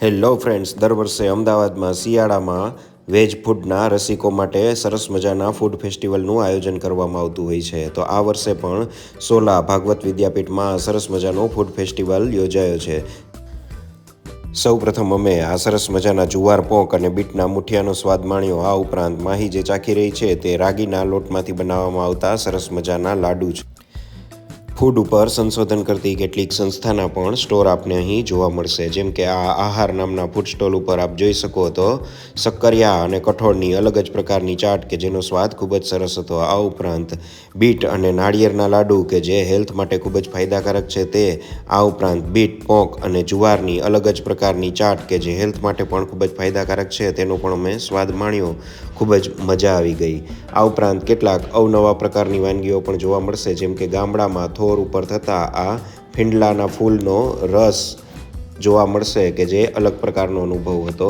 Hello friends, દર વર્ષે અમદાવાદમાં શિયાળામાં વેજ ફૂડના રસિકો માટે સરસ મજાના ફૂડ ફેસ્ટિવલનું આયોજન કરવામાં આવતું હોય છે. તો આ વર્ષે પણ સોલા ભાગવત વિદ્યાપીઠમાં સરસ મજાનો ફૂડ ફેસ્ટિવલ યોજાયો છે. સૌ પ્રથમ અમે આ સરસ મજાના જુવાર પોંક અને બીટના મુઠિયાનો સ્વાદ માણ્યો. આ ઉપરાંત માહી જે ચાખી રહી છે તે રાગીના લોટમાંથી બનાવવામાં આવતા સરસ મજાના લાડુ છે. ફૂડ ઉપર સંશોધન કરતી કેટલીક સંસ્થાના પણ સ્ટોર આપને અહીં જોવા મળશે, જેમ કે આ આહાર નામના ફૂડ સ્ટોલ ઉપર આપ જોઈ શકો તો શક્કરિયા અને કઠોળની અલગ જ પ્રકારની ચાટ કે જેનો સ્વાદ ખૂબ જ સરસ હતો. આ ઉપરાંત બીટ અને નાળિયેરના લાડુ કે જે હેલ્થ માટે ખૂબ જ ફાયદાકારક છે તે. આ ઉપરાંત બીટ પોંક અને જુવારની અલગ જ પ્રકારની ચાટ કે જે હેલ્થ માટે પણ ખૂબ જ ફાયદાકારક છે તેનો પણ અમે સ્વાદ માણ્યો. ખૂબ જ મજા આવી ગઈ. આ ઉપરાંત કેટલાક અવનવા પ્રકારની વાનગીઓ પણ જોવા મળશે, જેમ કે ગામડામાં થોર ઉપર થતા આ ફીંડલાના ફૂલનો રસ જોવા મળશે કે જે અલગ પ્રકારનો અનુભવ હતો.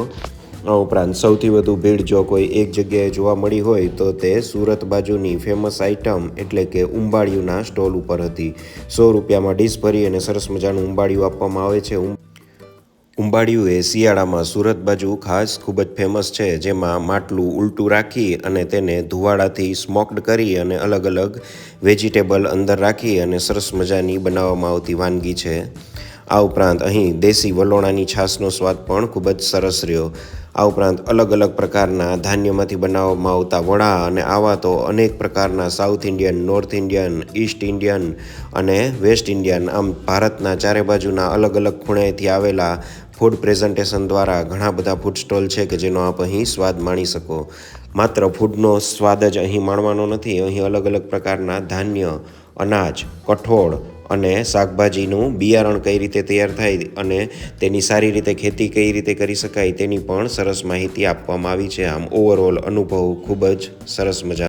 આ ઉપરાંત સૌથી વધુ ભીડ જો કોઈ એક જગ્યાએ જોવા મળી હોય તો તે સુરત બાજુની ફેમસ આઇટમ એટલે કે ઉંબાડિયુંના સ્ટોલ ઉપર હતી. 100 રૂપિયામાં ડીશ ભરી અને સરસ મજાનું ઉંબાડિયું આપવામાં આવે છે. ઉંબાડિયું એ શિયાળામાં સુરત બાજુ ખાસ ખૂબ જ ફેમસ છે, જેમાં માટલું ઉલટું રાખી અને તેને ધુવાડાથી સ્મોક્ડ કરી અને અલગ અલગ વેજીટેબલ અંદર રાખી અને સરસ મજાની બનાવવામાં આવતી વાનગી છે. આ ઉપરાંત અહીં દેશી વલોણાની છાશનો સ્વાદ પણ ખૂબ જ સરસ રહ્યો. આ ઉપરાંત અલગ અલગ પ્રકારના ધાન્યમાંથી બનાવવામાં આવતા વડા અને આવા તો અનેક પ્રકારના south Indian, north Indian, East Indian અને વેસ્ટ ઇન્ડિયન આમ ભારતના ચારે બાજુના અલગ અલગ ખૂણેથી આવેલા ફૂડ પ્રેઝન્ટેશન દ્વારા ઘણા બધા ફૂડ સ્ટોલ છે કે જેનો આપ અહીં સ્વાદ માણી શકો. માત્ર ફૂડનો સ્વાદ જ અહીં માણવાનો નથી, અહીં અલગ અલગ પ્રકારના ધાન્ય, અનાજ, કઠોળ અને શાકભાજીનું બિયારણ કઈ રીતે તૈયાર થાય અને તેની સારી રીતે ખેતી કઈ રીતે કરી શકાય તેની પણ સરસ માહિતી આપવામાં આવી છે. આમ ઓવરઓલ અનુભવ ખૂબ જ સરસ મજા